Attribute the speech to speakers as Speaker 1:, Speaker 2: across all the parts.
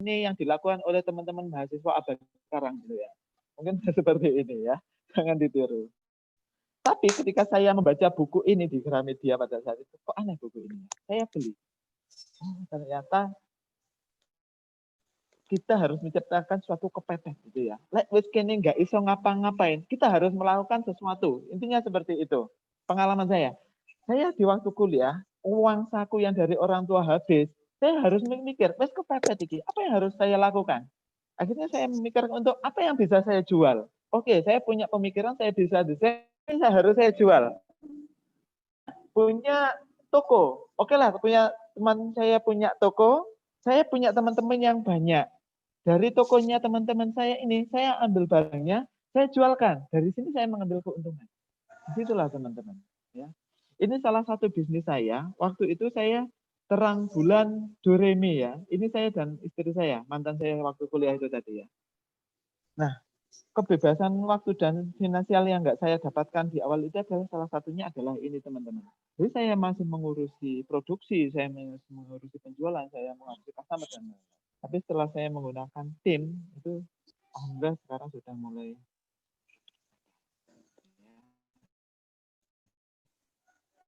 Speaker 1: ini yang dilakukan oleh teman-teman mahasiswa abad sekarang gitu ya. Mungkin seperti ini ya, jangan ditiru. Tapi ketika saya membaca buku ini di Gramedia pada saat itu, kok aneh buku ini? Saya beli. Oh, ternyata kita harus menciptakan suatu kepepet gitu ya. Like wis kene nggak iso ngapa-ngapain, kita harus melakukan sesuatu. Intinya seperti itu. Pengalaman saya di waktu kuliah, uang saku yang dari orang tua habis, saya harus mikir, wes kepepet iki, apa yang harus saya lakukan? Akhirnya saya memikir untuk apa yang bisa saya jual. Oke, saya punya pemikiran, saya bisa desain, saya harus saya jual. Punya toko, oke lah, punya teman saya punya toko, saya punya teman-teman yang banyak. Dari tokonya teman-teman saya ini, saya ambil barangnya, saya jualkan. Dari sini saya mengambil keuntungan. Disitulah teman-teman. Ya. Ini salah satu bisnis saya. Waktu itu saya terang bulan Doremi ya. Ini saya dan istri saya, mantan saya waktu kuliah itu tadi ya. Nah, kebebasan waktu dan finansial yang nggak saya dapatkan di awal itu adalah salah satunya adalah ini teman-teman. Jadi saya masih mengurusi produksi, saya masih mengurusi penjualan, saya mengurusi customer dan lain-lain. Tapi setelah saya menggunakan tim itu alhamdulillah sekarang sudah mulai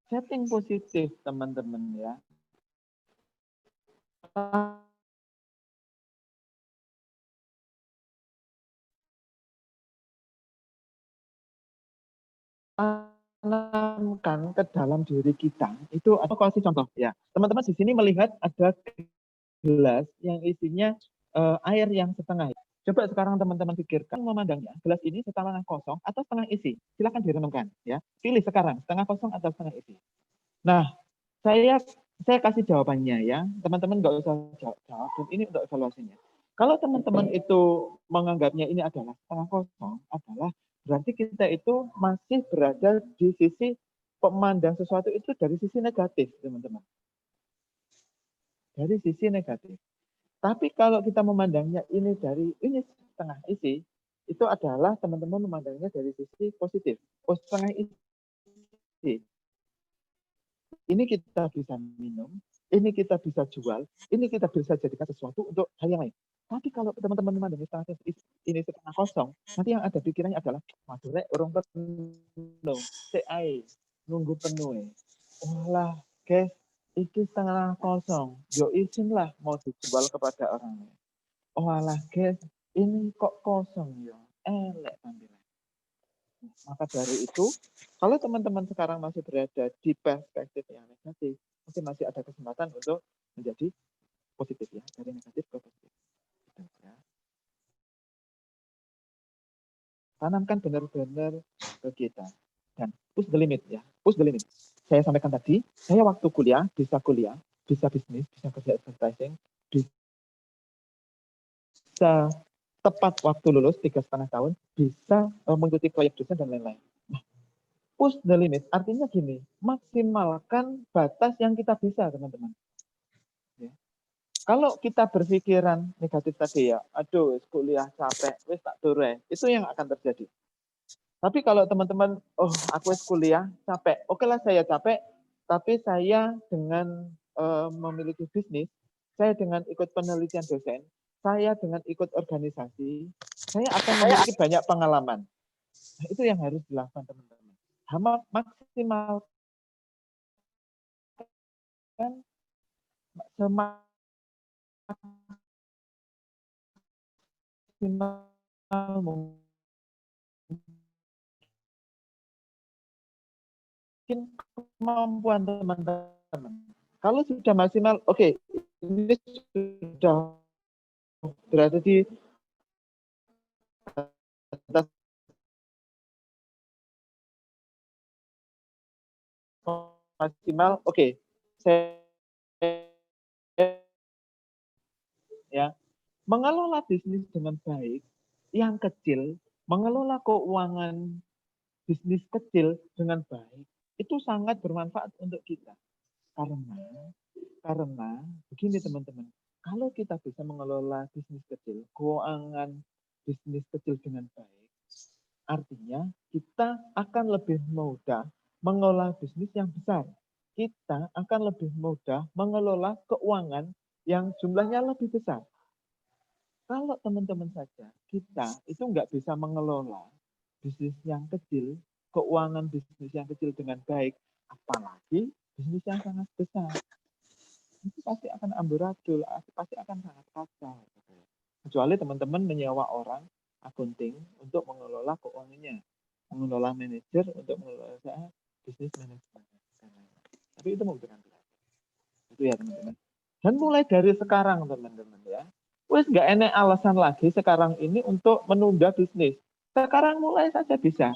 Speaker 1: setting positif teman-teman ya. Tanamkan ke dalam diri kita itu, atau kasih contoh ya. Teman-teman di sini melihat ada gelas yang isinya air yang setengah. Coba sekarang teman-teman pikirkan memandangnya, gelas ini setengah kosong atau setengah isi. Silakan direnungkan ya. Pilih sekarang setengah kosong atau setengah isi. Nah, saya kasih jawabannya ya. Teman-teman nggak usah jawab, dan ini untuk evaluasinya. Kalau teman-teman itu menganggapnya ini adalah setengah kosong, adalah berarti kita itu masih berada di sisi pemandang sesuatu itu dari sisi negatif, teman-teman. Dari sisi negatif. Tapi kalau kita memandangnya ini dari ini setengah isi, itu adalah teman-teman memandangnya dari sisi positif. Oh, setengah isi. Ini kita bisa minum, ini kita bisa jual, ini kita bisa jadikan sesuatu untuk hal yang lain. Tapi kalau teman-teman memandang ini setengah kosong, nanti yang ada pikirannya adalah, waduh rek, urung penuh, nunggu penuh. Walah, guys, iki setengah kosong, yo izin lah mau dijual kepada orang lain. Walah, guys, ini kok kosong ya, elek tampilan. Maka dari itu, kalau teman-teman sekarang masih berada di perspektif yang negatif, mungkin masih ada kesempatan untuk menjadi positif ya, dari negatif ke positif. Gitu, ya. Tanamkan benar-benar ke kita. Dan push the limit ya, push the limit. Saya sampaikan tadi, saya waktu kuliah, bisa bisnis, bisa kerja advertising, bisa tepat waktu lulus 3,5 tahun, bisa mengikuti proyek dosen dan lain-lain. Nah, push the limit artinya gini, maksimalkan batas yang kita bisa, teman-teman. Ya. Kalau kita berpikiran negatif tadi ya, aduh kuliah capek, wis tak dore, itu yang akan terjadi. Tapi kalau teman-teman, oh aku kuliah capek, oke lah saya capek, tapi saya dengan memiliki bisnis, saya dengan ikut penelitian dosen, saya dengan ikut organisasi, saya akan memiliki banyak pengalaman. Nah, itu yang harus dilakukan teman-teman. Maksimalkan semaksimal mungkin kemampuan teman-teman. Kalau sudah maksimal, oke, ini sudah berada di atas maksimal, oke, saya ya mengelola bisnis dengan baik, yang kecil, mengelola keuangan bisnis kecil dengan baik, itu sangat bermanfaat untuk kita. Karena begini teman-teman, kalau kita bisa mengelola bisnis kecil, keuangan bisnis kecil dengan baik, artinya kita akan lebih mudah mengelola bisnis yang besar. Kita akan lebih mudah mengelola keuangan yang jumlahnya lebih besar. Kalau teman-teman saja, kita itu nggak bisa mengelola bisnis yang kecil, keuangan bisnis yang kecil dengan baik, apalagi bisnis yang sangat besar. Itu pasti akan amburadul, pasti akan sangat kacau. Kecuali teman-teman menyewa orang akunting untuk mengelola keuangannya, mengelola manajer untuk mengelola bisnis manajemen. Tapi itu membutuhkan belajar. Itu ya teman-teman. Dan mulai dari sekarang teman-teman ya, wes nggak enak alasan lagi sekarang ini untuk menunda bisnis. Sekarang mulai saja bisa.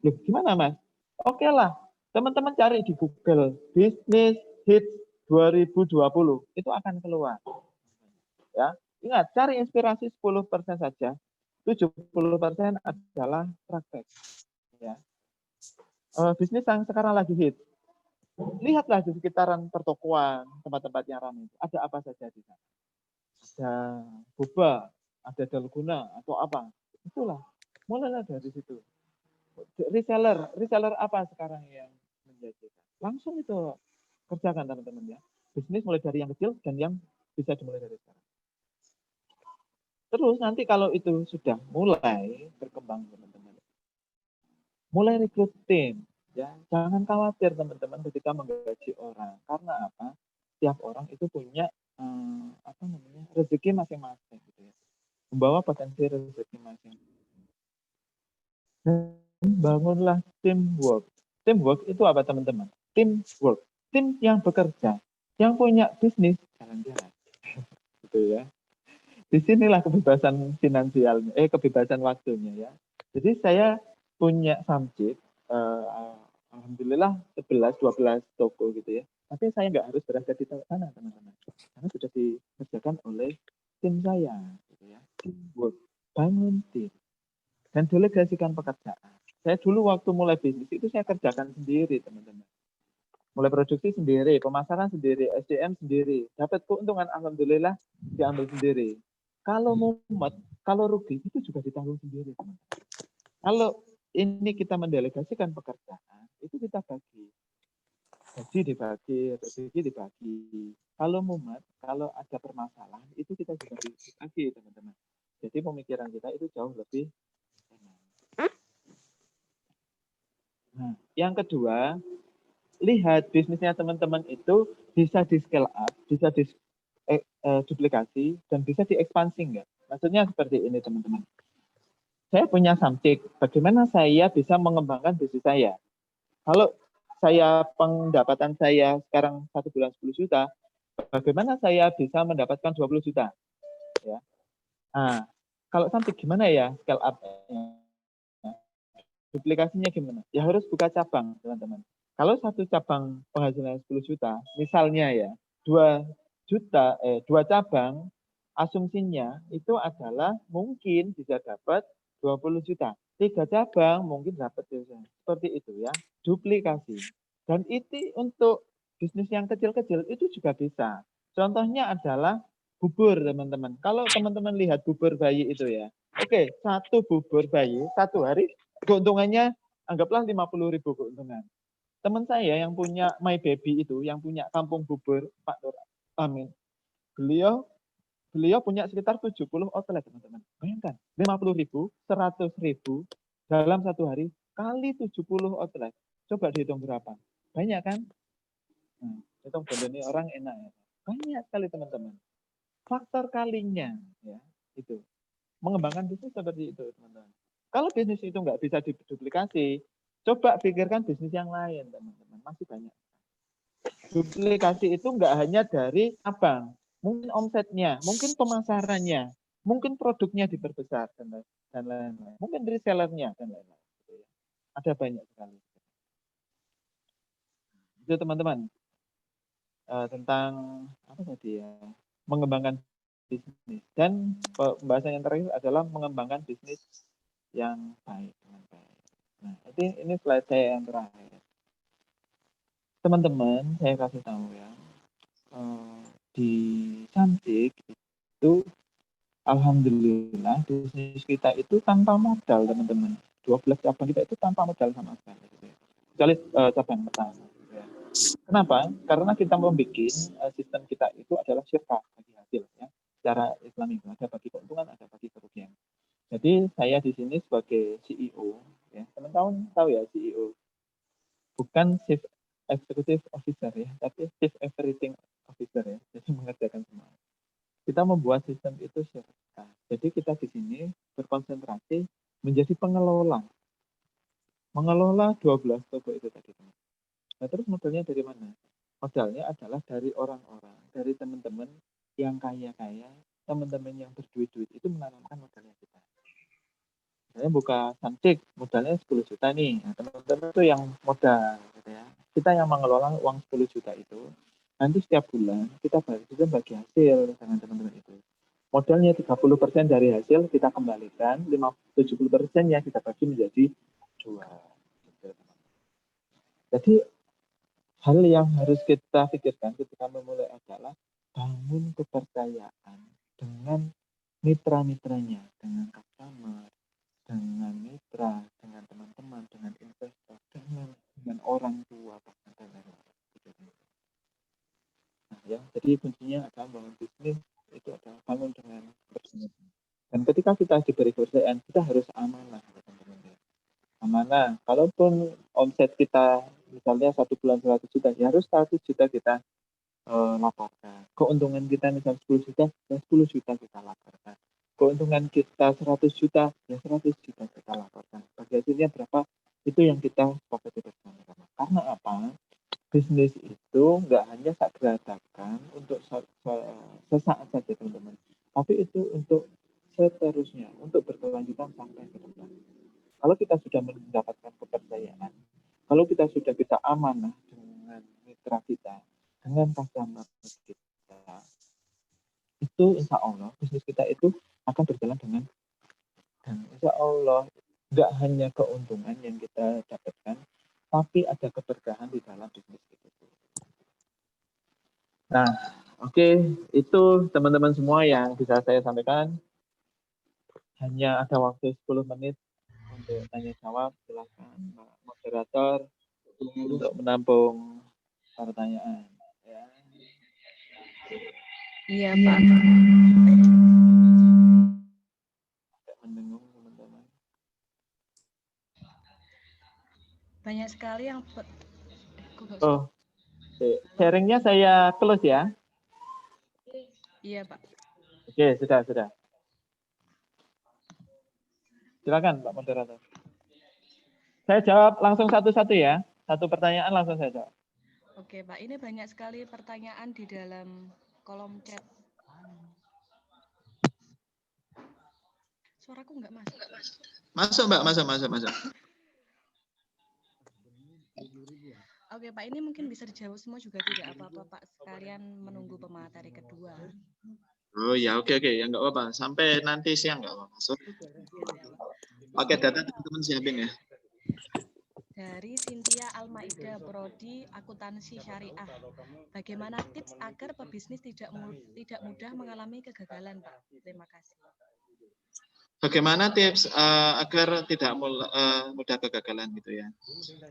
Speaker 1: Loh, gimana Mas? Oke lah, teman-teman cari di Google bisnis hits 2020 itu akan keluar. Ya, ingat cari inspirasi 10% saja, 70% adalah praktek. Ya, bisnis yang sekarang lagi hit. Lihatlah di sekitaran pertokoan, tempat-tempat yang ramai. Ada apa saja di sana? Ada boba, ada dalguna atau apa? Itulah, mulailah dari situ. Reseller apa sekarang yang menjadikan? Langsung itu kerjakan teman-teman ya. Bisnis mulai dari yang kecil dan yang bisa dimulai dari sekarang. Terus nanti kalau itu sudah mulai berkembang teman-teman, mulai rekrut tim ya. Jangan khawatir teman-teman ketika menggaji orang. Karena apa? Tiap orang itu punya rezeki masing-masing gitu ya. Membawa potensi rezeki masing-masing. Dan bangunlah teamwork. Teamwork itu apa teman-teman? Teamwork. Tim yang bekerja, yang punya bisnis jalan-jalan. Gitu ya. Disinilah kebebasan finansialnya, kebebasan waktunya ya. Jadi saya punya samjit, alhamdulillah 11-12 toko gitu ya. Tapi saya nggak harus berada di sana teman-teman, karena sudah dikerjakan oleh tim saya, gitu ya. Teamwork, bangun tim, dan delegasikan pekerjaan. Saya dulu waktu mulai bisnis itu saya kerjakan sendiri teman-teman. Mulai produksi sendiri, pemasaran sendiri, SDM sendiri. Dapat keuntungan alhamdulillah diambil sendiri. Kalau mumet, kalau rugi itu juga ditanggung sendiri. Teman-teman. Kalau ini kita mendelegasikan pekerjaan, itu kita bagi. Gaji dibagi, rezeki dibagi. Kalau mumet, kalau ada permasalahan, itu kita juga dibagi, teman-teman. Jadi pemikiran kita itu jauh lebih enak. Nah, yang kedua, lihat bisnisnya teman-teman itu bisa di scale up, bisa di duplikasi, dan bisa diekspansi enggak? Maksudnya seperti ini teman-teman. Saya punya samcik, bagaimana saya bisa mengembangkan bisnis saya? Kalau saya pendapatan saya sekarang 1 bulan 10 juta, bagaimana saya bisa mendapatkan 20 juta? Ya. Nah, kalau samcik gimana ya scale up? Duplikasinya gimana? Ya harus buka cabang, teman-teman. Kalau satu cabang penghasilan 10 juta, misalnya ya, 2 cabang, asumsinya itu adalah mungkin bisa dapat 20 juta. 3 cabang mungkin dapat seperti itu ya, duplikasi. Dan itu untuk bisnis yang kecil-kecil itu juga bisa. Contohnya adalah bubur, teman-teman. Kalau teman-teman lihat bubur bayi itu ya, oke, satu bubur bayi, satu hari keuntungannya anggaplah 50.000 keuntungan. Teman saya yang punya My Baby itu, yang punya kampung bubur, Pak Nur Amin, beliau punya sekitar 70 outlet, teman-teman. Bayangkan, 50.000, 100.000 dalam satu hari kali 70 outlet. Coba dihitung berapa? Banyak kan? Nah, hitung ini orang enak ya. Banyak sekali teman-teman. Faktor kalinya ya itu. Mengembangkan bisnis seperti itu, teman-teman. Kalau bisnis itu nggak bisa diduplikasi, coba pikirkan bisnis yang lain, teman-teman. Masih banyak. Duplikasi itu nggak hanya dari cabang, mungkin omsetnya, mungkin pemasarannya, mungkin produknya diperbesar dan lain-lain, mungkin resellernya dan lain-lain. Ada banyak sekali. Itu teman-teman tentang apa tadi ya, mengembangkan bisnis, dan pembahasan yang terakhir adalah mengembangkan bisnis yang baik. Nah, ini slide saya yang terakhir. Teman-teman, saya kasih tahu ya, di Cantik itu alhamdulillah bisnis kita itu tanpa modal, teman-teman. 12 cabang kita itu tanpa modal sama sekali. Kecuali cabang pertama. Ya. Kenapa? Karena kita membuat sistem kita itu adalah syirkah bagi hasil. Ya. secara Islami, ada bagi keuntungan, ada bagi kerugian. Jadi saya di sini sebagai CEO, ya teman-teman tahu ya CEO, bukan Chief Executive Officer ya, tapi Chief Everything Officer ya, jadi mengerjakan semua. Kita membuat sistem itu syariah. Jadi kita di sini berkonsentrasi menjadi pengelola, mengelola 12 toko itu tadi. Nah terus modalnya dari mana? Modalnya adalah dari orang-orang, dari teman-teman yang kaya-kaya, teman-teman yang berduit-duit itu menanamkan modalnya kita. Saya buka Samsik, modalnya 10 juta nih. Nah, teman-teman itu yang modal, gitu ya. Kita yang mengelola uang 10 juta itu, nanti setiap bulan kita bagi hasil dengan teman-teman itu. Modalnya 30% dari hasil kita kembalikan, 70% ya kita bagi menjadi 2. Jadi hal yang harus kita pikirkan ketika memulai adalah bangun kepercayaan dengan mitra-mitranya, dengan customer, dengan mitra, dengan teman-teman, dengan investor, dengan orang tua, bahkan dan lain-lain. Nah, ya, jadi kuncinya adalah bangun bisnis itu adalah bangun dengan kepercayaan. Dan ketika kita diberi kepercayaan, kita harus amanah, teman-teman. Amanah. Kalaupun omset kita misalnya 1 bulan 100 juta, ya harus 100 juta kita laporkan. Keuntungan kita misalnya 10 juta, ya 10 juta kita laporkan. Keuntungan kita 100 juta, ya 100 juta kita laporkan. Bagi hasilnya berapa, itu yang kita sepakati bersama. Karena apa? Bisnis itu nggak hanya saat geradakan untuk sesaat saja teman-teman, tapi itu untuk seterusnya, untuk berkelanjutan sampai ke depan. Kalau kita sudah mendapatkan kepercayaan, kalau kita sudah bisa amanah dengan mitra kita, dengan customer kita, itu insya Allah bisnis kita itu akan berjalan dengan, dan insya Allah nggak hanya keuntungan yang kita dapatkan, tapi ada keberkahan di dalam bisnis itu. Nah, oke, itu teman-teman semua yang bisa saya sampaikan. Hanya ada waktu 10 menit untuk tanya jawab. Silakan Pak Moderator untuk menampung pertanyaan. Ya.
Speaker 2: Iya, Pak.
Speaker 1: Mendengung teman-teman.
Speaker 2: Banyak sekali yang
Speaker 1: Oh, sharingnya saya close ya.
Speaker 2: Iya, Pak.
Speaker 1: Oke, sudah. Silakan Pak Moderator. Saya jawab langsung satu-satu ya. Satu pertanyaan langsung saya jawab.
Speaker 2: Oke, Pak. Ini banyak sekali pertanyaan di dalam kolom chat. Suaraku nggak masuk.
Speaker 3: Masuk, Mbak. Masuk.
Speaker 2: Oke, Pak. Ini mungkin bisa dijawab semua juga tidak apa-apa, Pak. Sekalian menunggu pemateri kedua.
Speaker 3: Oh ya, oke. Ya nggak apa-apa. Sampai nanti siang nggak apa-apa. Masuk. Pakai data teman-teman siapin ya.
Speaker 2: Dari Cynthia Almaida, Prodi Akuntansi Syariah. Bagaimana tips agar pebisnis tidak mudah mengalami kegagalan, Pak? Terima kasih.
Speaker 3: Bagaimana tips agar tidak mudah kegagalan gitu ya.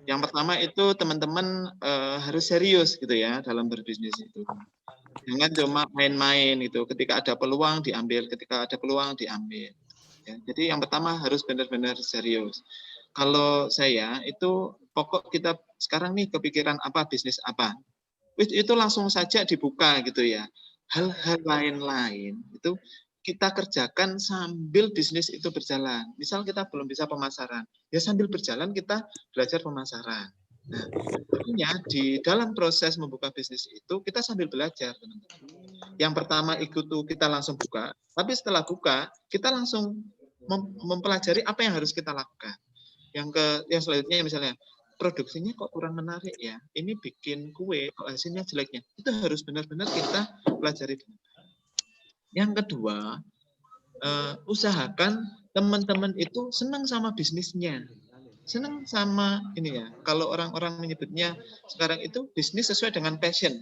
Speaker 3: Yang pertama itu teman-teman harus serius gitu ya dalam berbisnis itu. Jangan cuma main-main itu. Ketika ada peluang diambil, ketika ada peluang diambil. Ya, jadi yang pertama harus benar-benar serius. Kalau saya itu pokok kita sekarang nih kepikiran apa, bisnis apa, itu langsung saja dibuka gitu ya. Hal-hal lain-lain itu kita kerjakan sambil bisnis itu berjalan. Misal kita belum bisa pemasaran, ya sambil berjalan kita belajar pemasaran. Nah, artinya di dalam proses membuka bisnis itu kita sambil belajar, teman-teman. Yang pertama itu kita langsung buka, tapi setelah buka kita langsung mempelajari apa yang harus kita lakukan. Yang selanjutnya misalnya produksinya kok kurang menarik ya, ini bikin kue kok hasilnya jeleknya, itu harus benar-benar kita pelajari. Yang kedua, usahakan teman-teman itu senang sama bisnisnya, senang sama ini ya. Kalau orang-orang menyebutnya sekarang itu bisnis sesuai dengan passion.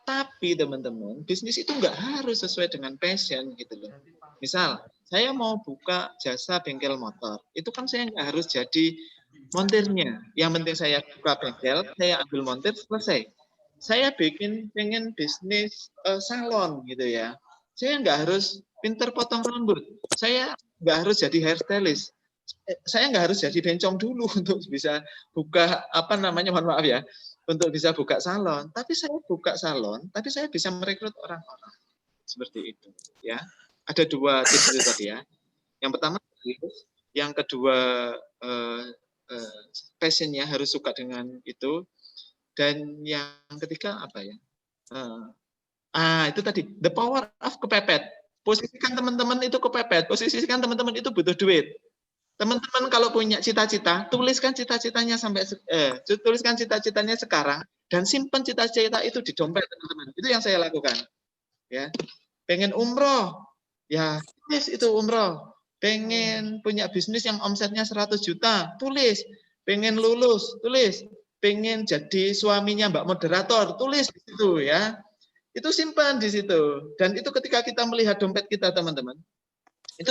Speaker 3: Tapi teman-teman, bisnis itu nggak harus sesuai dengan passion gitu loh. Misal, saya mau buka jasa bengkel motor, itu kan saya nggak harus jadi montirnya. Yang penting saya buka bengkel, saya ambil montir, selesai. Saya pengen bisnis salon gitu ya. Saya nggak harus pinter potong rambut. Saya nggak harus jadi hairstylist. Saya nggak harus jadi bencong dulu untuk bisa buka apa namanya, mohon maaf ya, untuk bisa buka salon. Tapi saya buka salon, tapi saya bisa merekrut orang-orang seperti itu. Ya, ada 2 tips itu tadi ya. Yang pertama, yang kedua passionnya harus suka dengan itu, dan yang ketiga apa ya? Itu tadi, the power of kepepet. Posisikan teman-teman itu kepepet, posisikan teman-teman itu butuh duit. Teman-teman kalau punya cita-cita, tuliskan cita-citanya tuliskan cita-citanya sekarang dan simpan cita-cita itu di dompet, teman-teman. Itu yang saya lakukan. Ya. Pengen umroh, ya tulis itu umroh. Pengen punya bisnis yang omsetnya 100 juta, tulis. Pengen lulus, tulis. Pengen jadi suaminya Mbak Moderator, tulis di situ ya. Itu simpan di situ. Dan itu ketika kita melihat dompet kita, teman-teman, itu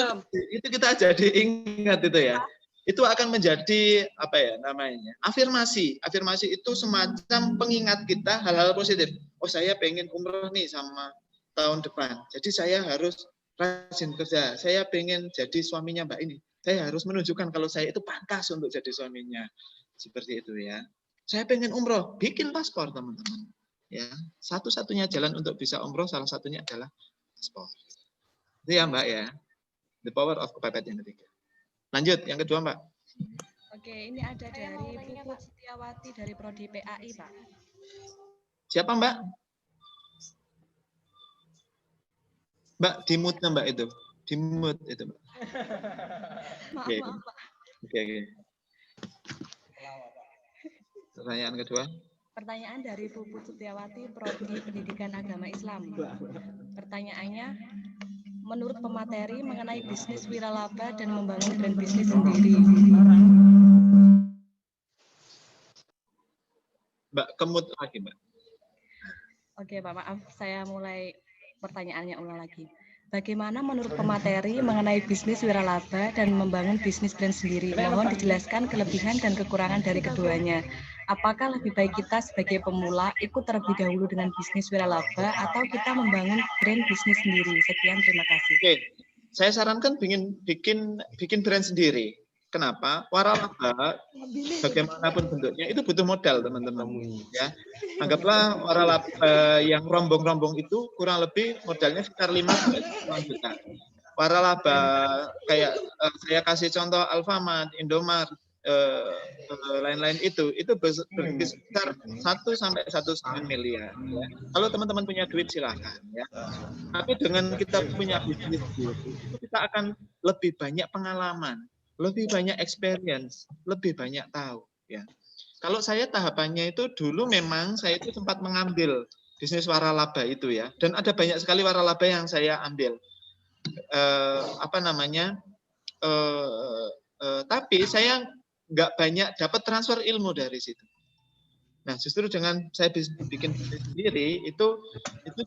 Speaker 3: kita jadi ingat itu ya. Itu akan menjadi apa ya namanya? Afirmasi. Afirmasi itu semacam pengingat kita hal-hal positif. Oh, saya pengen umroh nih sama tahun depan. Jadi saya harus rajin kerja. Saya pengen jadi suaminya Mbak ini. Saya harus menunjukkan kalau saya itu pantas untuk jadi suaminya. Seperti itu ya. Saya pengen umroh, bikin paspor, teman-teman. Ya, satu-satunya jalan untuk bisa umroh salah satunya adalah paspor. Itu ya Mbak ya. The power of kepepet yang ketiga. Lanjut, yang kedua Mbak.
Speaker 2: Oke, ini ada dari Puput Setiawati dari Prodi PAI, Pak.
Speaker 3: Siapa Mbak? Mbak, di-mute Mbak itu. Di-mute itu Mbak.
Speaker 2: Maaf,
Speaker 3: Oke.
Speaker 2: maaf, Pak.
Speaker 3: Oke. Pertanyaan kedua.
Speaker 2: Pertanyaan dari Puput Setiawati, Prodi Pendidikan Agama Islam. Pertanyaannya, menurut pemateri mengenai bisnis wiralaba dan membangun brand bisnis sendiri.
Speaker 3: Mbak, kemut lagi Mbak.
Speaker 2: Oke Pak, maaf saya mulai pertanyaannya ulang lagi. Bagaimana menurut pemateri mengenai bisnis wiralaba dan membangun bisnis brand sendiri? Mohon dijelaskan kelebihan dan kekurangan dari keduanya. Apakah lebih baik kita sebagai pemula ikut terlebih dahulu dengan bisnis wiralaba atau kita membangun brand bisnis sendiri? Sekian, terima kasih.
Speaker 3: Oke, saya sarankan bikin brand sendiri. Kenapa? Waralaba, bagaimanapun bentuknya, itu butuh modal, teman-teman. Ya, anggaplah waralaba yang rombong-rombong itu kurang lebih modalnya sekitar 5 juta. Waralaba kayak saya kasih contoh Alfamart, Indomaret, lain-lain itu berkisar 1 sampai 1,5 miliar. Ya. Kalau teman-teman punya duit silahkan. Ya. Tapi dengan kita punya bisnis itu kita akan lebih banyak pengalaman, lebih banyak experience, lebih banyak tahu. Ya. Kalau saya tahapannya itu dulu memang saya itu sempat mengambil bisnis waralaba itu ya, dan ada banyak sekali waralaba yang saya ambil. Tapi saya nggak banyak dapat transfer ilmu dari situ. Nah, justru dengan saya bikin bisnis sendiri itu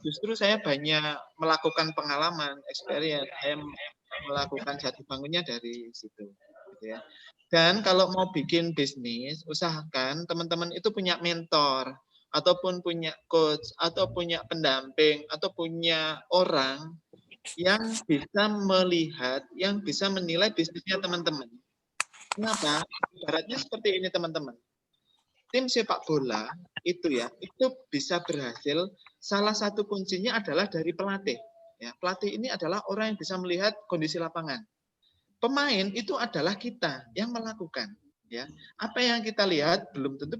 Speaker 3: justru saya banyak melakukan pengalaman, experience, saya melakukan jatuh bangunnya dari situ, gitu ya. Dan kalau mau bikin bisnis, usahakan teman-teman itu punya mentor, ataupun punya coach, atau punya pendamping, atau punya orang yang bisa melihat, yang bisa menilai bisnisnya teman-teman. Kenapa? Ibaratnya seperti ini teman-teman. Tim sepak bola itu ya, itu bisa berhasil. Salah satu kuncinya adalah dari pelatih. Ya, pelatih ini adalah orang yang bisa melihat kondisi lapangan. Pemain itu adalah kita yang melakukan. Ya, apa yang kita lihat belum tentu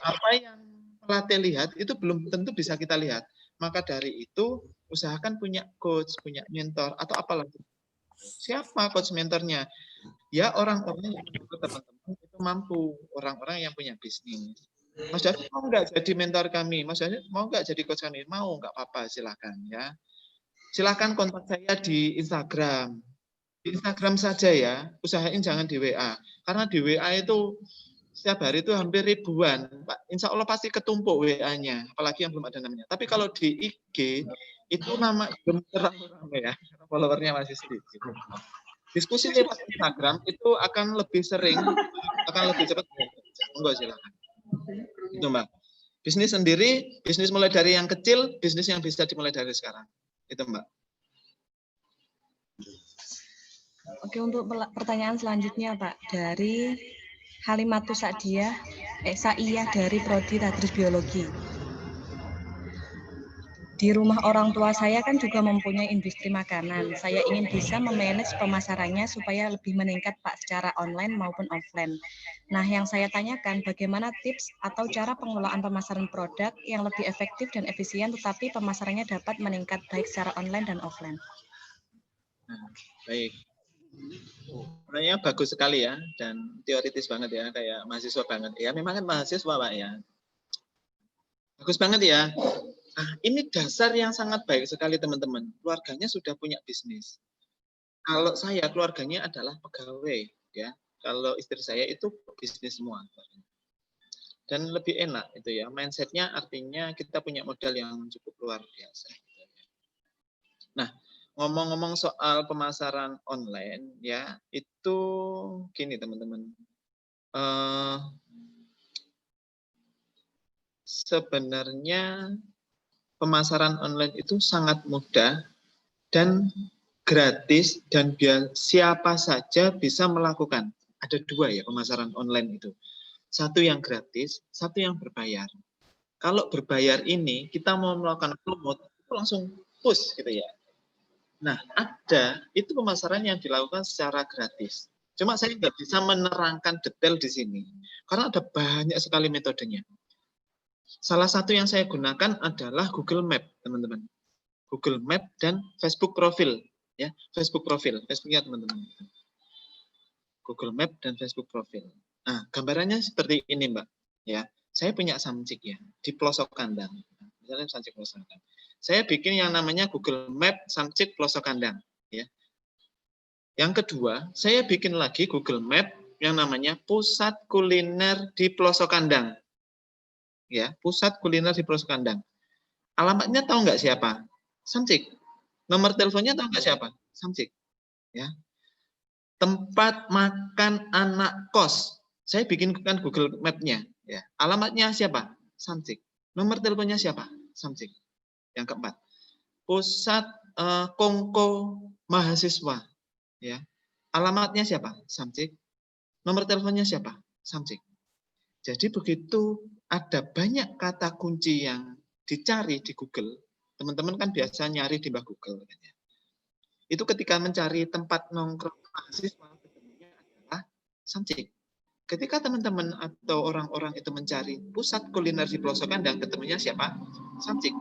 Speaker 3: apa yang pelatih lihat itu belum tentu bisa kita lihat. Maka dari itu usahakan punya coach, punya mentor atau apalagi. Siapa coach mentornya? Ya orang-orang yang teman-teman itu mampu, orang-orang yang punya bisnis. Mas David mau nggak jadi mentor kami? Mas David mau nggak jadi coach kami? Mau, nggak apa-apa, silakan ya. Silakan kontak saya di Instagram. Di Instagram saja ya, usahain jangan di WA. Karena di WA itu setiap hari itu hampir ribuan. Pak, insya Allah pasti ketumpuk WA-nya, apalagi yang belum ada namanya. Tapi kalau di IG, itu nama belum terlalu ramai ya, followernya masih sedikit. Diskusi lewat Instagram itu akan lebih sering, akan lebih cepat. Enggak silakan. Itu Mbak. Bisnis sendiri, bisnis mulai dari yang kecil, bisnis yang bisa dimulai dari sekarang. Itu Mbak.
Speaker 2: Oke, untuk pertanyaan selanjutnya Pak, dari Halimatus Sa'iyah dari Prodi Tadris Biologi. Di rumah orang tua saya kan juga mempunyai industri makanan. Saya ingin bisa memanage pemasarannya supaya lebih meningkat Pak secara online maupun offline. Nah, yang saya tanyakan bagaimana tips atau cara pengelolaan pemasaran produk yang lebih efektif dan efisien tetapi pemasarannya dapat meningkat baik secara online dan offline.
Speaker 3: Nah, baik. Pertanyaannya bagus sekali ya dan teoritis banget ya, kayak mahasiswa banget. Ya memang kan mahasiswa Pak ya. Bagus banget ya. Nah, ini dasar yang sangat baik sekali teman-teman. Keluarganya sudah punya bisnis. Kalau saya keluarganya adalah pegawai ya. Kalau istri saya itu bisnis semua. Dan lebih enak itu ya. Mindsetnya artinya kita punya modal yang cukup luar biasa. Nah, ngomong-ngomong soal pemasaran online ya, itu gini teman-teman. Sebenarnya pemasaran online itu sangat mudah dan gratis dan siapa saja bisa melakukan. Ada dua ya pemasaran online itu. Satu yang gratis, satu yang berbayar. Kalau berbayar ini kita mau melakukan promote itu langsung push gitu ya. Nah, ada itu pemasaran yang dilakukan secara gratis. Cuma saya nggak bisa menerangkan detail di sini karena ada banyak sekali metodenya. Salah satu yang saya gunakan adalah Google Map, teman-teman. Google Map dan Facebook profil, ya, Facebook profil, Facebooknya teman-teman. Google Map dan Facebook profil. Nah, gambarannya seperti ini, Mbak. Ya, saya punya samcik ya di pelosok kandang. Misalnya samcik pelosok kandang. Saya bikin yang namanya Google Map samcik pelosok kandang. Ya. Yang kedua, saya bikin lagi Google Map yang namanya pusat kuliner di pelosok kandang. Ya, pusat kuliner di pelosok kandang. Alamatnya tahu nggak siapa? Samcik. Nomor teleponnya tahu nggak siapa? Samcik. Ya. Tempat makan anak kos. Saya bikinkan Google Map-nya. Ya. Alamatnya siapa? Samcik. Nomor teleponnya siapa? Samcik. Yang keempat, pusat kongko mahasiswa. Ya. Alamatnya siapa? Samcik. Nomor teleponnya siapa? Samcik. Jadi begitu ada banyak kata kunci yang dicari di Google, teman-teman kan biasa nyari di Google. Itu ketika mencari tempat nongkrong mahasiswa, ketemunya adalah samcik. Ketika teman-teman atau orang-orang itu mencari pusat kuliner di pelosok kandang, ketemunya siapa? Samcik.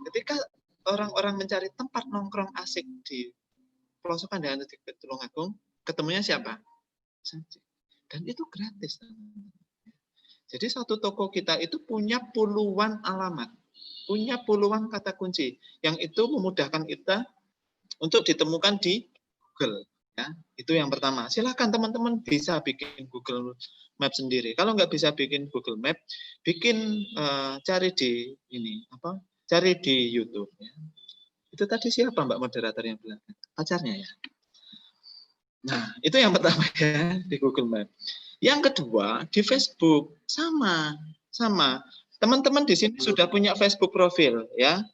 Speaker 3: Ketika orang-orang mencari tempat nongkrong asik di pelosok kandang di Tulungagung, ketemunya siapa? Samcik. Dan itu gratis, teman-teman. Jadi satu toko kita itu punya puluhan alamat, punya puluhan kata kunci, yang itu memudahkan kita untuk ditemukan di Google. Ya, itu yang pertama. Silakan teman-teman bisa bikin Google Map sendiri. Kalau nggak bisa bikin Google Map, bikin cari di ini apa? Cari di YouTube. Ya. Itu tadi siapa Mbak moderator yang bilang? Pacarnya ya. Nah, itu yang pertama ya di Google Map. Yang kedua, di Facebook sama. Teman-teman di sini sudah punya Facebook profil ya.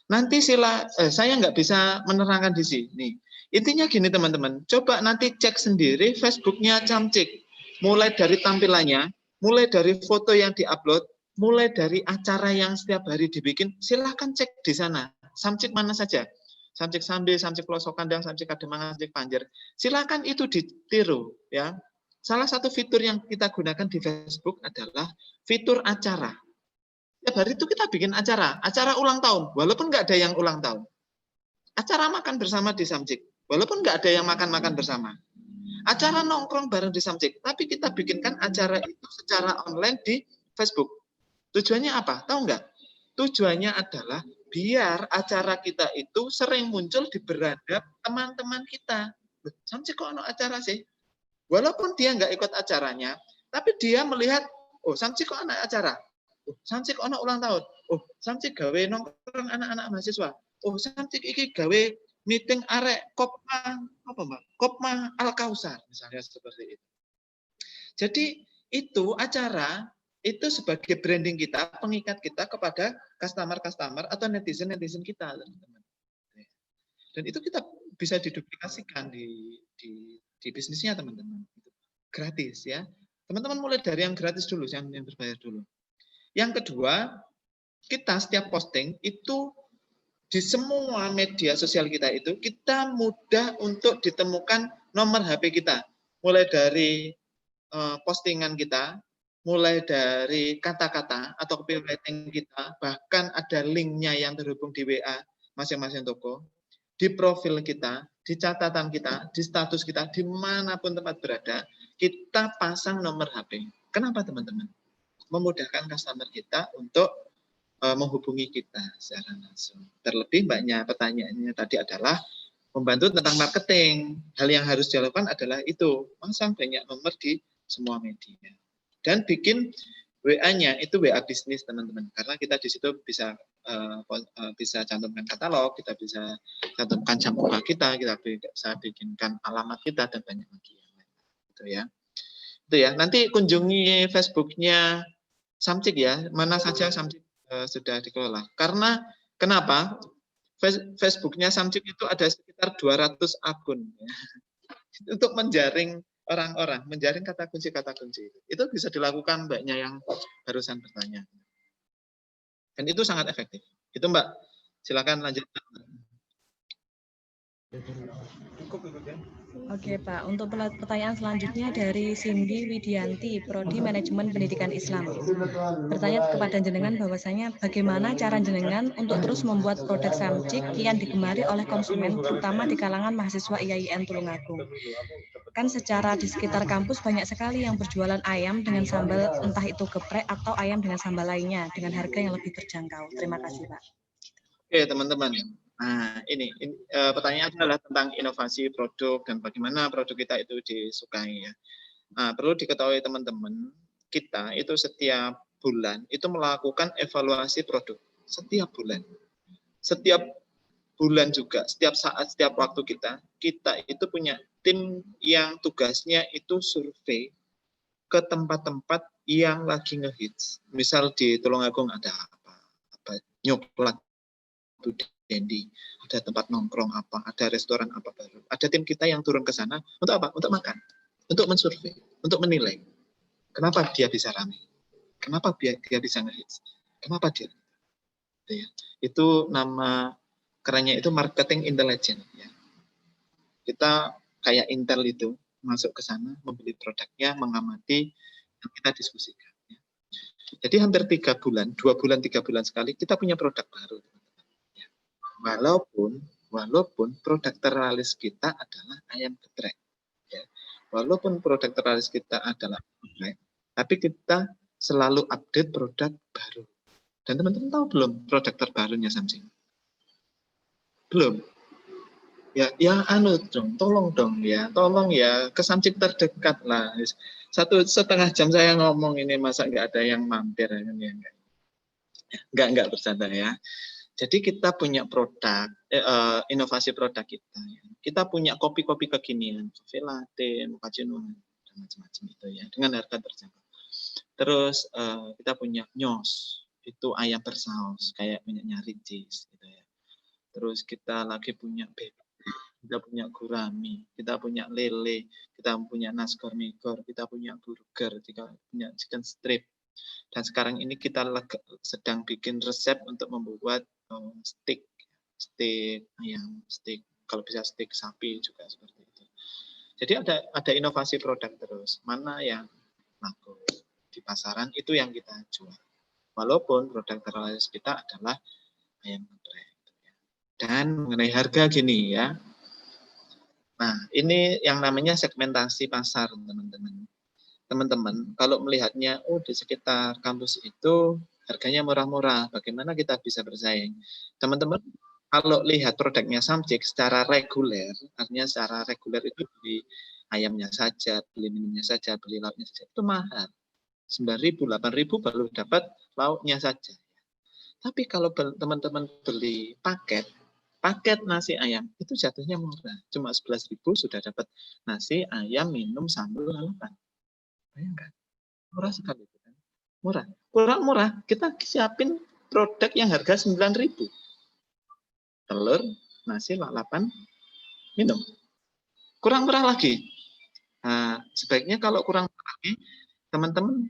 Speaker 3: Nanti saya nggak bisa menerangkan di sini. Intinya gini teman-teman, coba nanti cek sendiri Facebooknya Samcik. Mulai dari tampilannya, mulai dari foto yang diupload, mulai dari acara yang setiap hari dibikin, silahkan cek di sana. Samcik mana saja. Samcik Sambil, Samcik Pelosok Kandang, Samcik Kademangan, Samcik Panjer. Silahkan itu ditiru ya. Salah satu fitur yang kita gunakan di Facebook adalah fitur acara. Setiap hari itu kita bikin acara ulang tahun, walaupun nggak ada yang ulang tahun. Acara makan bersama di Samcik, walaupun nggak ada yang makan-makan bersama. Acara nongkrong bareng di Samcik, tapi kita bikinkan acara itu secara online di Facebook. Tujuannya apa? Tahu nggak? Tujuannya adalah biar acara kita itu sering muncul di beradab teman-teman kita. Samcik kok ada acara sih? Walaupun dia nggak ikut acaranya, tapi dia melihat, oh Samcik kok anak acara? Oh Samcik kok anak ulang tahun? Oh Samcik gawe nongkrong anak-anak mahasiswa? Oh Samcik iki gawe meeting arek Kopma apa Mbak? Kopma Al Kausar misalnya seperti itu. Jadi itu acara itu sebagai branding kita, pengikat kita kepada customer-customer atau netizen-netizen kita, teman-teman. Dan itu kita bisa diduplikasikan di bisnisnya, teman-teman. Gratis ya. Teman-teman mulai dari yang gratis dulu, yang berbayar dulu. Yang kedua, kita setiap posting itu di semua media sosial kita itu, kita mudah untuk ditemukan nomor HP kita. Mulai dari postingan kita, mulai dari kata-kata atau copywriting kita, bahkan ada linknya yang terhubung di WA masing-masing toko, di profil kita, di catatan kita, di status kita, dimanapun tempat berada, kita pasang nomor HP. Kenapa teman-teman? Memudahkan customer kita untuk menghubungi kita secara langsung. Terlebih banyak pertanyaannya tadi adalah membantu tentang marketing. Hal yang harus dilakukan adalah itu, pasang banyak nomor di semua media. Dan bikin WA-nya itu WA bisnis, teman-teman. Karena kita di situ bisa cantumkan katalog, kita bisa cantumkan jam buka kita bisa bikinkan alamat kita dan banyak lagi yang lain. Itu ya. Itu ya. Nanti kunjungi Facebook-nya Samcik ya. Mana saja Samcik sudah dikelola. Karena kenapa? Facebook-nya Samcik itu ada sekitar 200 akun ya. Untuk menjaring orang-orang, menjaring kata kunci itu bisa dilakukan mbaknya yang barusan bertanya, dan itu sangat efektif. Itu Mbak, silakan lanjutkan.
Speaker 2: Oke Pak, untuk pertanyaan selanjutnya dari Cindy Widianti, Prodi Manajemen Pendidikan Islam. Bertanya kepada jenengan bahwasanya bagaimana cara jenengan untuk terus membuat produk Samcik yang digemari oleh konsumen, terutama di kalangan mahasiswa IAIN Tulungagung. Kan secara di sekitar kampus banyak sekali yang berjualan ayam dengan sambal, entah itu geprek atau ayam dengan sambal lainnya, dengan harga yang lebih terjangkau. Terima kasih Pak.
Speaker 3: Oke teman-teman. Nah, ini pertanyaan adalah tentang inovasi produk dan bagaimana produk kita itu disukai ya. Nah, perlu diketahui teman-teman, kita itu setiap bulan itu melakukan evaluasi produk setiap bulan. Setiap bulan juga, setiap saat, setiap waktu kita itu punya tim yang tugasnya itu survei ke tempat-tempat yang lagi ngehits. Misal di Tulungagung ada apa nyoklat Dendi, ada tempat nongkrong apa, ada restoran apa baru. Ada tim kita yang turun ke sana untuk apa? Untuk makan, untuk mensurvei, untuk menilai. Kenapa dia bisa ramai? Kenapa dia bisa ngehits? Kenapa dia? Itu nama kerennya itu marketing intelligence. Ya. Kita kayak Intel itu masuk ke sana, membeli produknya, mengamati, dan kita diskusikan. Ya. Jadi hampir 3 bulan, 2 bulan, 3 bulan sekali kita punya produk baru. Walaupun produk teralis kita adalah ayam geprek, ya. Walaupun produk teralis kita adalah geprek, tapi kita selalu update produk baru. Dan teman-teman tahu belum produk terbarunya Samsung? Belum. Ya tolong ya ke Samsung terdekat lah. 1,5 jam saya ngomong ini, masa nggak ada yang mampir ya? Nggak bercanda ya. Jadi kita punya produk, inovasi produk kita. Kita punya kopi-kopi kekinian, coffee latte, mochaccino, dan macam-macam itu ya, dengan harga terjangkau. Terus kita punya nyos, itu ayam bersaus, kayak minyaknya Ricis, gitu ya. Terus kita lagi punya bebek, kita punya gurami, kita punya lele, kita punya nasgor migor, kita punya burger, kita punya chicken strip. Dan sekarang ini kita sedang bikin resep untuk membuat steak ayam, steak, kalau bisa steak sapi juga seperti itu. Jadi ada inovasi produk terus. Mana yang laku di pasaran itu yang kita jual. Walaupun produk teralis kita adalah ayam geprek. Dan mengenai harga gini ya. Nah, ini yang namanya segmentasi pasar, teman-teman. Teman-teman, kalau melihatnya, di sekitar kampus itu harganya murah-murah, bagaimana kita bisa bersaing? Teman-teman, kalau lihat produknya Samcik secara reguler, artinya secara reguler itu beli ayamnya saja, beli minumnya saja, beli lauknya saja, itu mahal. 9.000, 8.000 baru dapat lauknya saja. Tapi kalau teman-teman beli paket nasi ayam, itu jatuhnya murah. Cuma 11.000 sudah dapat nasi, ayam, minum, sambal, lalapan. Bayangkan, murah sekali. Murah. Kurang murah, kita siapin produk yang harga 9.000. Telur, nasi, lalapan, minum. Kurang murah lagi. Nah, sebaiknya kalau kurang murah lagi, teman-teman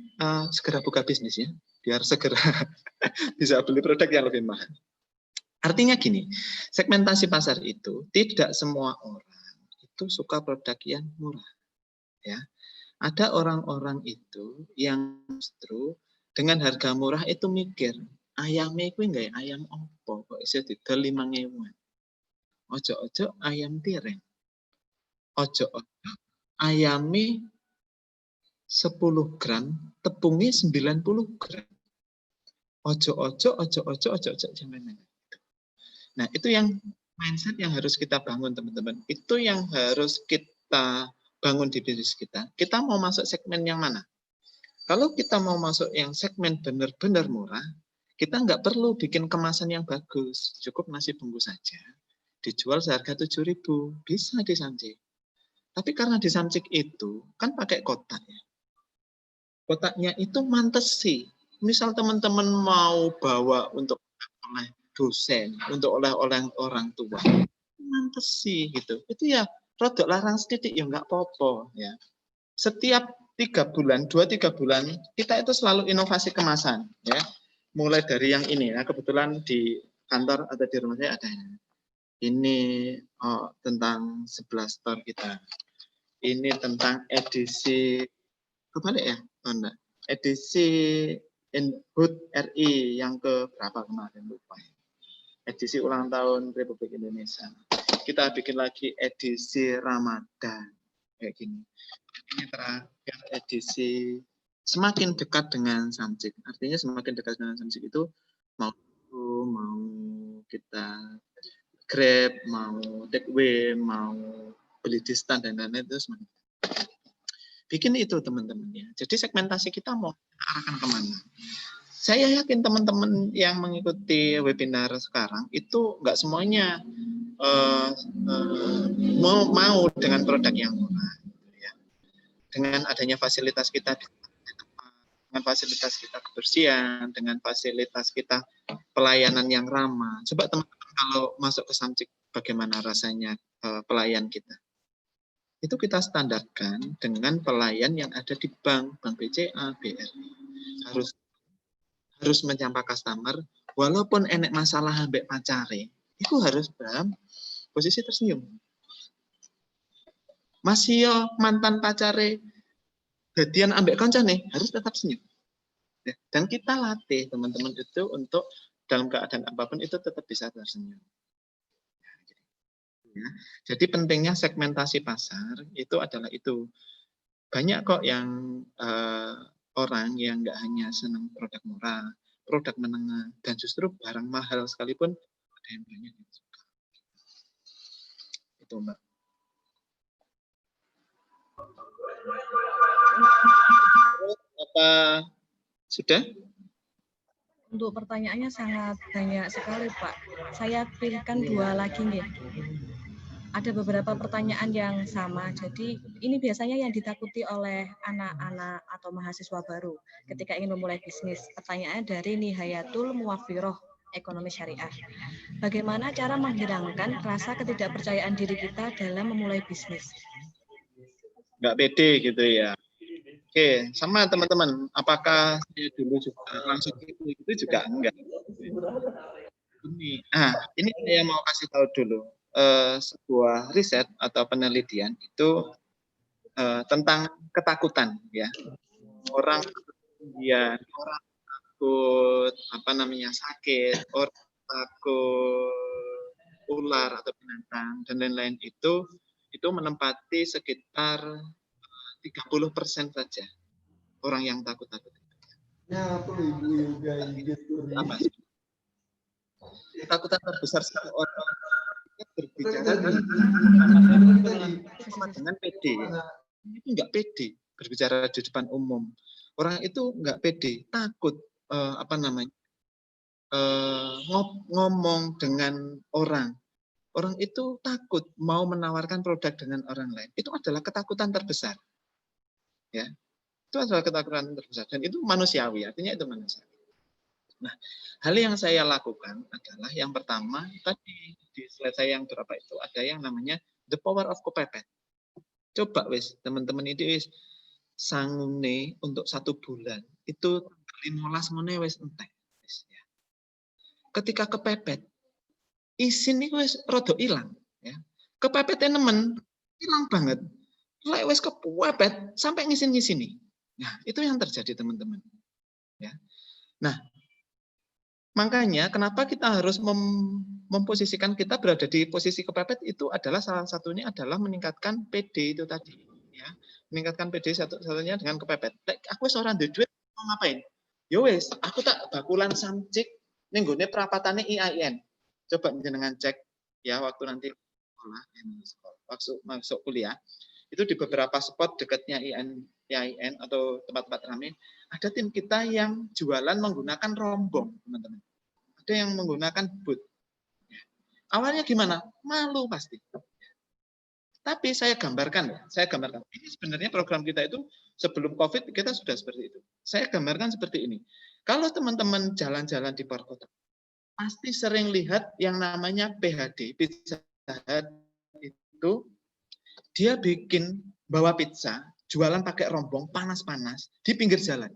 Speaker 3: segera buka bisnis ya, biar segera bisa beli produk yang lebih mahal. Artinya gini, segmentasi pasar itu tidak semua orang itu suka produk yang murah. Ya, ada orang-orang itu yang justru dengan harga murah itu mikir, ayamnya itu enggak ayam opo kok bisa didol 5.000. Ojo-ojo ayam tiren. Ojo-ojo ayamnya 10 gram, tepungnya 90 gram. Ojo-ojo jangan. Nah, itu yang mindset yang harus kita bangun, teman-teman. Itu yang harus kita bangun di bisnis kita. Kita mau masuk segmen yang mana? Kalau kita mau masuk yang segmen benar-benar murah, kita nggak perlu bikin kemasan yang bagus. Cukup nasi bungkus saja. Dijual seharga 7.000. Bisa disamcik. Tapi karena disamcik itu, kan pakai kotak ya. Kotaknya itu mantesi. Misal teman-teman mau bawa untuk oleh dosen, untuk oleh-oleh orang tua, mantesi gitu. Itu ya rodok larang sedikit ya nggak apa-apa ya. Setiap 3 bulan, 2-3 bulan kita itu selalu inovasi kemasan ya. Mulai dari yang ini, nah kebetulan di kantor atau di rumah saya ada ini tentang 11 store kita. Ini tentang edisi kebalik ya, Bunda. Edisi HUT RI yang ke berapa kemarin lupa. Edisi ulang tahun Republik Indonesia. Kita bikin lagi edisi Ramadan kayak gini. Ini terakhir edisi semakin dekat dengan Samsik. Artinya semakin dekat dengan Samsik itu mau kita Grab, mau takeaway, mau beli di stand dan lain-lain itu semakin bikin itu teman-teman ya. Jadi segmentasi kita mau arahkan kemana? Saya yakin teman-teman yang mengikuti webinar sekarang itu nggak semuanya mau dengan produk yang murah. Ya. Dengan adanya fasilitas kita dengan fasilitas kita kebersihan, dengan fasilitas kita pelayanan yang ramah. Coba teman-teman kalau masuk ke Samcik bagaimana rasanya pelayan kita? Itu kita standarkan dengan pelayan yang ada di bank BCA, BRI. Harus menyapa customer, walaupun enek masalah ambek pacare, itu harus dalam posisi tersenyum. Masih yo mantan pacare, jadian ambek kancane harus tetap senyum. Dan kita latih teman-teman itu untuk dalam keadaan apapun itu tetap bisa tersenyum. Ya. Jadi pentingnya segmentasi pasar itu adalah itu. Banyak kok yang orang yang nggak hanya senang produk murah, produk menengah, dan justru barang mahal sekalipun ada yang banyak yang suka. Itu Mbak. Apa sudah?
Speaker 2: Untuk pertanyaannya sangat banyak sekali, Pak. Saya pilihkan 2 lagi nih. Ada beberapa pertanyaan yang sama. Jadi ini biasanya yang ditakuti oleh anak-anak atau mahasiswa baru ketika ingin memulai bisnis. Pertanyaannya dari Nihayatul Muwafiroh, Ekonomi Syariah. Bagaimana cara menghilangkan rasa ketidakpercayaan diri kita dalam memulai bisnis?
Speaker 3: Nggak pede gitu ya. Oke, sama teman-teman. Apakah saya dulu juga langsung itu juga enggak? Ini saya mau kasih tahu dulu. Sebuah riset atau penelitian itu tentang ketakutan ya. Orang takut sakit, orang takut ular atau binatang dan lain-lain itu menempati sekitar 30% saja orang yang takut-takut. Apa sih? Ketakutan terbesar satu orang berbicara dengan PD. Itu nggak pede berbicara di depan umum. Orang itu nggak pede, takut ngomong dengan orang. Orang itu takut mau menawarkan produk dengan orang lain. Itu adalah ketakutan terbesar. Ya. Itu adalah ketakutan terbesar dan itu manusiawi, artinya itu manusiawi. Nah, hal yang saya lakukan adalah yang pertama tadi di slide saya yang berapa itu ada yang namanya the power of kepepet. Coba wis teman-teman itu wis sangune untuk 1 bulan itu 15 menit wis entek. Ketika kepepet isin itu wis rada ilang ya. Kepepetnya nemen hilang banget. Lek wis kepepet sampai ngisin-ngisini. Nah, itu yang terjadi teman-teman. Ya. Nah, makanya kenapa kita harus memposisikan kita berada di posisi kepepet itu adalah salah satunya adalah meningkatkan PD itu tadi ya. Meningkatkan PD satu-satunya dengan kepepet. Lek aku wis ora duwe duit mau ngapain? Yo wis, aku tak bakulan samcik ning gone perapatane IAIN. Coba jenengan cek ya waktu nanti masuk kuliah. Itu di beberapa spot dekatnya IAIN atau tempat-tempat ramai, ada tim kita yang jualan menggunakan rombong, teman-teman. Ada yang menggunakan booth. Awalnya gimana? Malu pasti. Tapi saya gambarkan. Ini sebenarnya program kita itu sebelum COVID kita sudah seperti itu. Saya gambarkan seperti ini. Kalau teman-teman jalan-jalan di perkotaan, pasti sering lihat yang namanya PHD, Pizza Hut itu dia bikin bawa pizza, jualan pakai rombong panas-panas di pinggir jalan.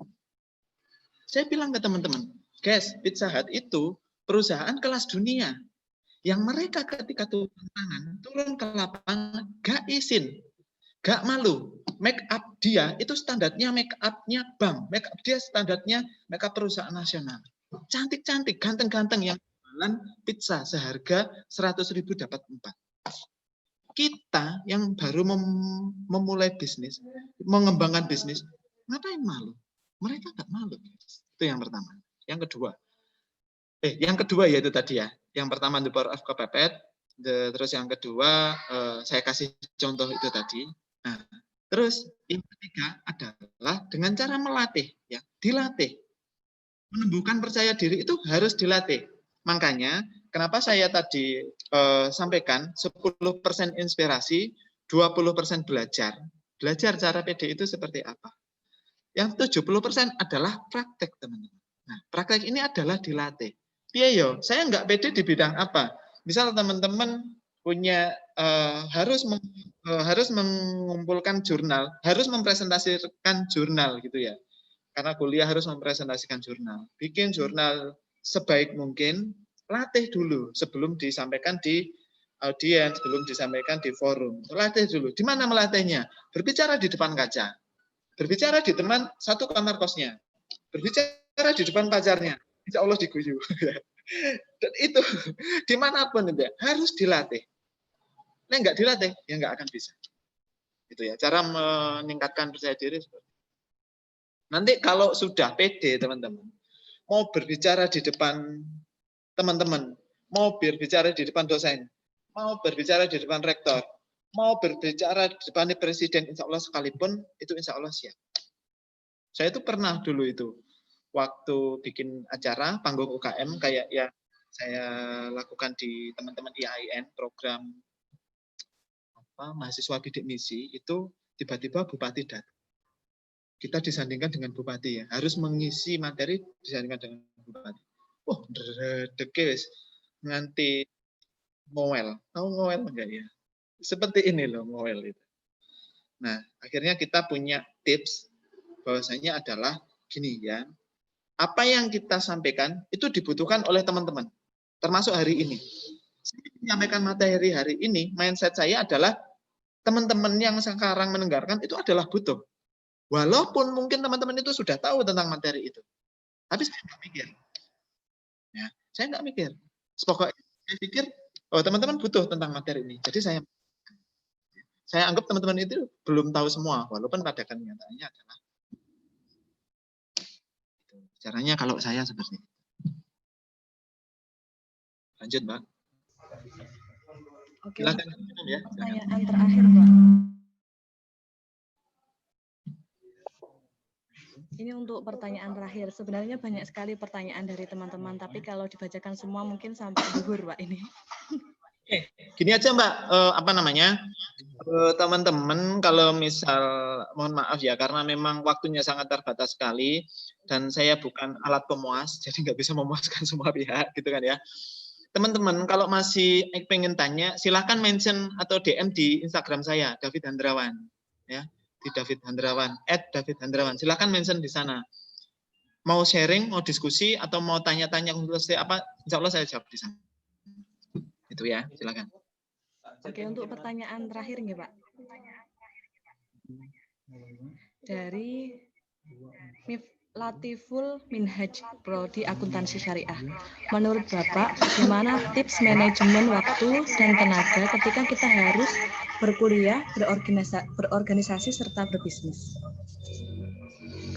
Speaker 3: Saya bilang ke teman-teman, guys, Pizza Hut itu perusahaan kelas dunia. Yang mereka ketika turun ke lapangan, gak izin, gak malu. Make up dia itu standarnya make up-nya bank, make up dia standarnya make up perusahaan nasional. Cantik-cantik, ganteng-ganteng yang jualan pizza seharga 100.000 dapat 4. Kita yang baru memulai bisnis, mengembangkan bisnis, ngapain malu? Mereka nggak malu. Itu yang pertama. Yang kedua yaitu tadi ya. Yang pertama the power of kepepet, terus yang kedua saya kasih contoh itu tadi. Nah, terus yang ketiga adalah dengan cara melatih, ya, dilatih. Menumbuhkan percaya diri itu harus dilatih. Makanya kenapa saya tadi sampaikan 10% inspirasi, 20% belajar. Belajar cara PD itu seperti apa. Yang 70% adalah praktek, teman-teman. Nah, praktek ini adalah dilatih. Iya yo, saya nggak PD di bidang apa. Misal teman-teman punya harus mengumpulkan jurnal, harus mempresentasikan jurnal gitu ya. Karena kuliah harus mempresentasikan jurnal. Bikin jurnal sebaik mungkin, latih dulu sebelum disampaikan di audiens, sebelum disampaikan di forum. Latih dulu. Di mana melatihnya? Berbicara di depan kaca. Berbicara di teman satu kamar kosnya. Berbicara di depan pacarnya. Insya Allah diguyu. Dan itu dimanapun itu ya, harus dilatih. Nah, nggak dilatih, ya nggak akan bisa. Itu ya, cara meningkatkan percaya diri. Nanti kalau sudah pede, teman-teman, mau berbicara di depan teman-teman, mau berbicara di depan dosen, mau berbicara di depan rektor, mau berbicara di depan presiden, insya Allah sekalipun, itu insya Allah siap. Saya itu pernah dulu itu, waktu bikin acara panggung UKM, kayak yang saya lakukan di teman-teman IAIN, program mahasiswa bidik misi, itu tiba-tiba Bupati datang. Kita disandingkan dengan bupati ya, harus mengisi materi disandingkan dengan bupati. Oh, dekes nganti ngowel. Tahu ngowel enggak ya? Seperti ini loh ngowel itu. Nah, akhirnya kita punya tips bahwasanya adalah gini ya. Apa yang kita sampaikan itu dibutuhkan oleh teman-teman. Termasuk hari ini. Saya menyampaikan materi hari ini, mindset saya adalah teman-teman yang sekarang mendengarkan itu adalah butuh. Walaupun mungkin teman-teman itu sudah tahu tentang materi itu. Tapi saya nggak mikir. Ya, saya nggak mikir. Pokoknya saya pikir, oh teman-teman butuh tentang materi ini. Jadi saya anggap teman-teman itu belum tahu semua. Walaupun pada kenyataannya adalah caranya kalau saya seperti itu. Lanjut, Mbak.
Speaker 2: Oke,
Speaker 3: Silakan, ya.
Speaker 2: Pertanyaan terakhir, Pak. Ini untuk pertanyaan terakhir. Sebenarnya banyak sekali pertanyaan dari teman-teman, tapi kalau dibacakan semua mungkin sampai zuhur, Pak, ini.
Speaker 3: Gini aja, Mbak, Teman-teman, kalau misal, mohon maaf ya, karena memang waktunya sangat terbatas sekali, dan saya bukan alat pemuas, jadi nggak bisa memuaskan semua pihak, gitu kan ya. Teman-teman, kalau masih pengen tanya, silahkan mention atau DM di Instagram saya, David Handrawan. Ya, di David Handrawan, @davidhandrawan. Silahkan mention di sana. Mau sharing, mau diskusi, atau mau tanya-tanya konklusi apa, insya Allah saya jawab di sana. Itu ya, silakan.
Speaker 2: Oke, untuk pertanyaan terakhir nih Pak. Dari Latiful Minhaj Prodi Akuntansi Syariah. Menurut Bapak, bagaimana tips manajemen waktu dan tenaga ketika kita harus berkuliah, berorganisasi serta berbisnis?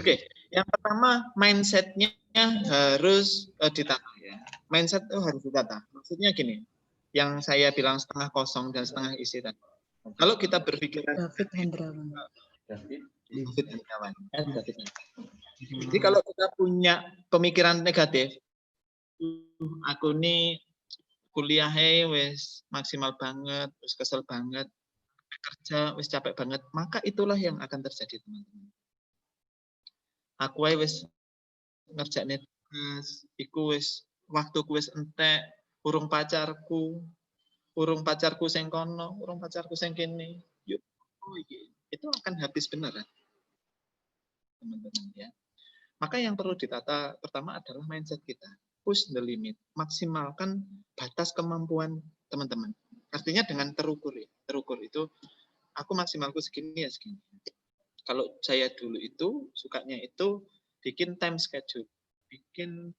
Speaker 3: Oke, yang pertama mindset-nya harus ditata ya. Mindset itu harus ditata. Maksudnya gini, yang saya bilang setengah kosong dan setengah isi tadi. Kalau kita berpikiran
Speaker 2: David Hendrawan.
Speaker 3: David Hendrawan. Jadi kalau kita punya pemikiran negatif, aku nih kuliahnya wis maksimal banget, wis kesel banget, kerja wis capek banget, maka itulah yang akan terjadi teman-teman. Aku wis ngerjain tugas, iku wis waktuku wis entek, urung pacarku sing kono, urung pacarku sing kene. Yuk, itu akan habis beneran, teman-teman ya. Maka yang perlu ditata pertama adalah mindset kita. Push the limit, maksimalkan batas kemampuan teman-teman. Artinya dengan terukur ya. Terukur itu aku maksimalku segini ya segini. Kalau saya dulu itu sukanya itu bikin time schedule, bikin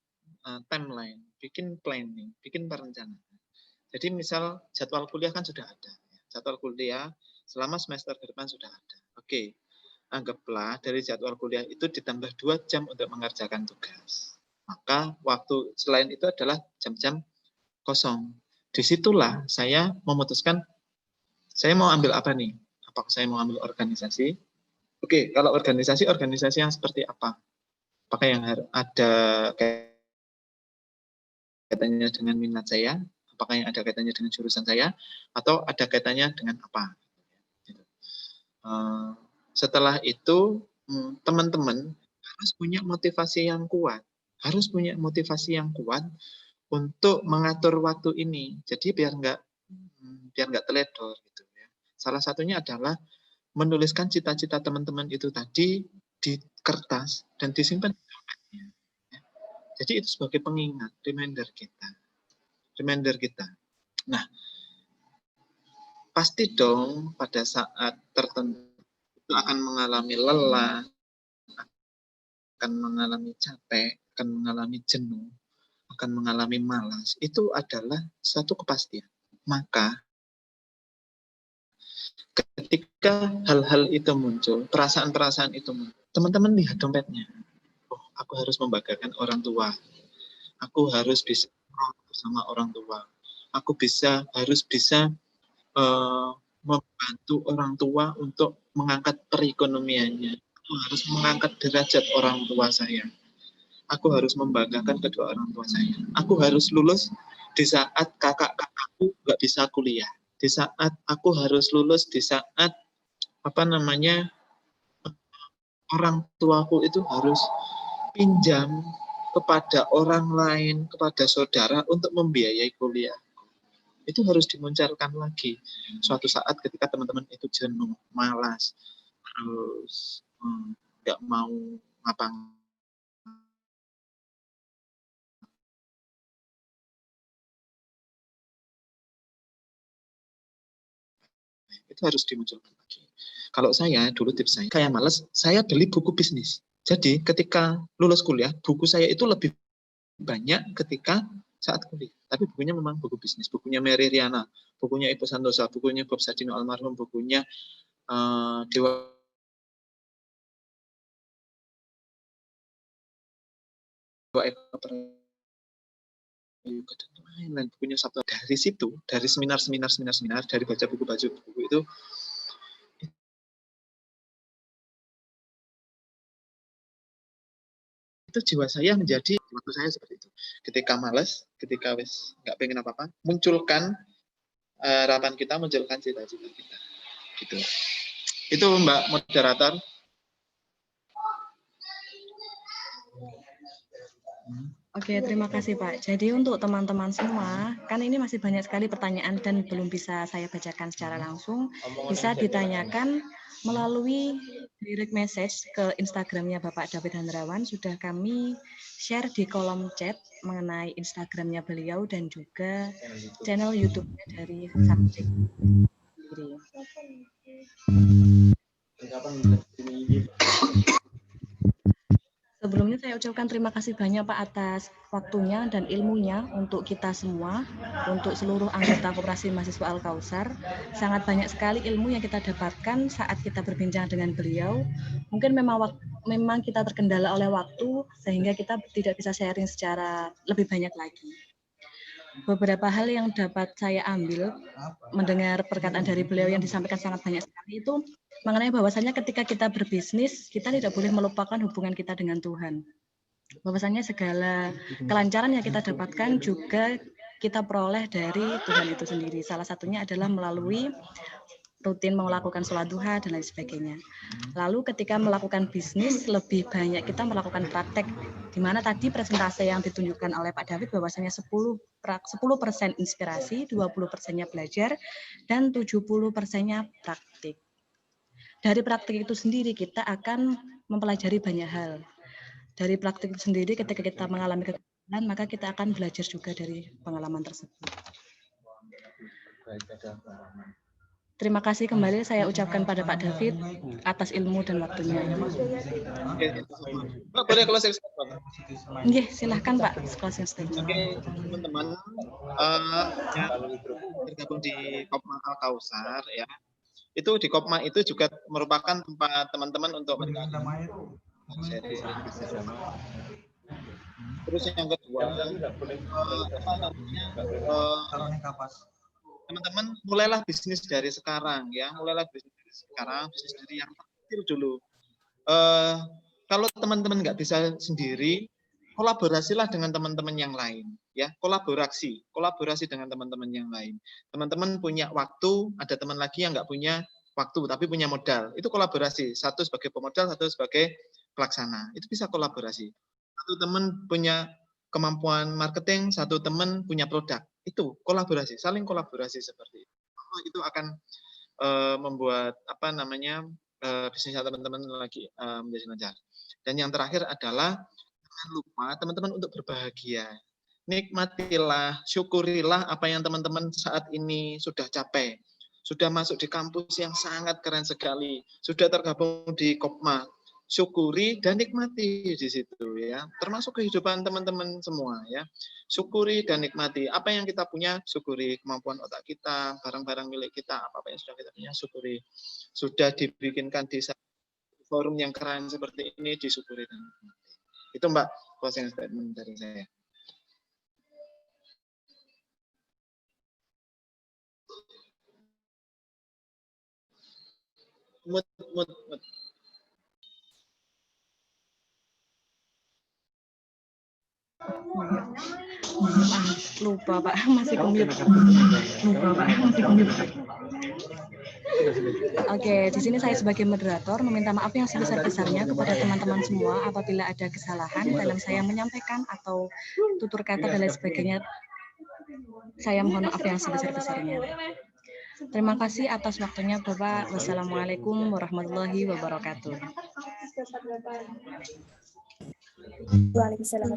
Speaker 3: timeline, bikin planning, bikin perencanaan. Jadi misal jadwal kuliah kan sudah ada. Jadwal kuliah selama semester ke depan sudah ada. Oke, anggaplah dari jadwal kuliah itu ditambah 2 jam untuk mengerjakan tugas. Maka waktu selain itu adalah jam-jam kosong. Disitulah saya memutuskan saya mau ambil apa nih? Apakah saya mau ambil organisasi? Oke, kalau organisasi yang seperti apa? Apakah yang ada kaitannya dengan minat saya? Apakah yang ada kaitannya dengan jurusan saya? Atau ada kaitannya dengan apa? Setelah itu, teman-teman harus punya motivasi yang kuat. Harus punya motivasi yang kuat untuk mengatur waktu ini. Jadi biar nggak teledor gitu ya. Salah satunya adalah menuliskan cita-cita teman-teman itu tadi di kertas dan disimpan di dompetnya. Jadi itu sebagai pengingat, reminder kita. Nah, pasti dong pada saat tertentu itu akan mengalami lelah, akan mengalami capek, akan mengalami jenuh, akan mengalami malas. Itu adalah satu kepastian. Maka ketika hal-hal itu muncul, perasaan-perasaan itu muncul, teman-teman lihat dompetnya. Oh, aku harus membanggakan orang tua. Aku harus bisa bersama orang tua. Aku harus bisa membantu orang tua untuk mengangkat perekonomiannya. Aku harus mengangkat derajat orang tua saya. Aku harus membanggakan kedua orang tua saya. Aku harus lulus di saat kakak-kakakku nggak bisa kuliah. Di saat aku harus lulus, di saat orang tuaku itu harus pinjam kepada orang lain, kepada saudara untuk membiayai kuliah. Itu harus dimunculkan lagi. Suatu saat ketika teman-teman itu jenuh, malas, terus nggak mau ngapa-ngapain, itu harus dimunculkan lagi. Kalau saya, dulu tips saya, kayak males, saya beli buku bisnis. Jadi ketika lulus kuliah, buku saya itu lebih banyak ketika saat kuliah. Tapi bukunya memang buku bisnis. Bukunya Mary Riana, bukunya Ibu Santosa, bukunya Bob Sadino almarhum, bukunya Dewa Eka dan lain-lain. Bukunya satu. Dari situ, dari seminar, dari baca buku itu jiwa saya menjadi waktu saya seperti itu. Ketika malas, ketika wis nggak pengen apa-apa, munculkan harapan kita, munculkan cita-cita kita. gitu. Itu Mbak moderator.
Speaker 2: Oke, terima kasih Pak. Jadi untuk teman-teman semua, kan ini masih banyak sekali pertanyaan dan belum bisa saya bacakan secara langsung. Bisa ditanyakan melalui direct message ke Instagramnya Bapak David Handrawan. Sudah kami share di kolom chat mengenai Instagramnya beliau dan juga channel YouTube-nya dari Subject sendiri. Sebelumnya saya ucapkan terima kasih banyak Pak atas waktunya dan ilmunya untuk kita semua, untuk seluruh anggota Koperasi Mahasiswa Al-Kausar. Sangat banyak sekali ilmu yang kita dapatkan saat kita berbincang dengan beliau. Mungkin memang kita terkendala oleh waktu sehingga kita tidak bisa sharing secara lebih banyak lagi. Beberapa hal yang dapat saya ambil mendengar perkataan dari beliau yang disampaikan sangat banyak sekali itu mengenai bahwasannya ketika kita berbisnis, kita tidak boleh melupakan hubungan kita dengan Tuhan. Bahwasannya segala kelancaran yang kita dapatkan juga kita peroleh dari Tuhan itu sendiri. Salah satunya adalah melalui rutin melakukan sholat duha dan lain sebagainya. Lalu ketika melakukan bisnis, lebih banyak kita melakukan praktek, di mana tadi presentase yang ditunjukkan oleh Pak David bahwasanya 10% inspirasi, 20%-nya belajar, dan 70%-nya praktik. Dari praktik itu sendiri kita akan mempelajari banyak hal. Dari praktik itu sendiri ketika kita mengalami kegagalan, maka kita akan belajar juga dari pengalaman tersebut. Terima kasih kembali saya ucapkan pada Pak David atas ilmu dan waktunya.
Speaker 3: Mbak, boleh closing statement?
Speaker 2: Iya, silahkan Pak, closing statement.
Speaker 3: Oke, teman-teman yang tergabung di Kopma Al-Kausar ya. Itu di Kopma itu juga merupakan tempat teman-teman untuk terus yang kedua teman-teman mulailah bisnis dari sekarang ya, bisnis dari yang kecil dulu. Kalau teman-teman nggak bisa sendiri, kolaborasilah dengan teman-teman yang lain ya, kolaborasi dengan teman-teman yang lain. Teman-teman punya waktu, ada teman lagi yang nggak punya waktu tapi punya modal, itu kolaborasi, satu sebagai pemodal, satu sebagai pelaksana, itu bisa kolaborasi. Satu teman punya kemampuan marketing, satu teman punya produk, itu kolaborasi, saling kolaborasi seperti itu. Itu akan membuat bisnisnya teman-teman lagi menjadi lancar. Dan yang terakhir adalah jangan lupa teman-teman untuk berbahagia. Nikmatilah, syukurilah apa yang teman-teman saat ini sudah capai. Sudah masuk di kampus yang sangat keren sekali, sudah tergabung di Kopma. Syukuri dan nikmati di situ ya, termasuk kehidupan teman-teman semua ya. Syukuri dan nikmati apa yang kita punya, syukuri kemampuan otak kita, barang-barang milik kita, apa yang sudah kita punya, syukuri. Sudah dibikinkan di forum yang keren seperti ini, disyukuri dan nikmati. Itu Mbak closing statement dari saya. Mut.
Speaker 2: Lupa Pak, masih komit. Lupa Pak, masih komit. Oke, di sini saya sebagai moderator meminta maaf yang sebesar-besarnya kepada teman-teman semua apabila ada kesalahan dalam saya menyampaikan atau tutur kata dan lain sebagainya. Saya mohon maaf yang sebesar-besarnya. Terima kasih atas waktunya Bapak. Wassalamualaikum warahmatullahi wabarakatuh.
Speaker 4: Waalaikumsalam.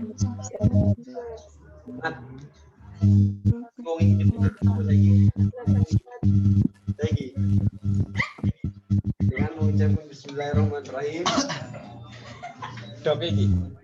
Speaker 4: Dengan mengucapkan bismillahirrahmanirrahim. Dok ini.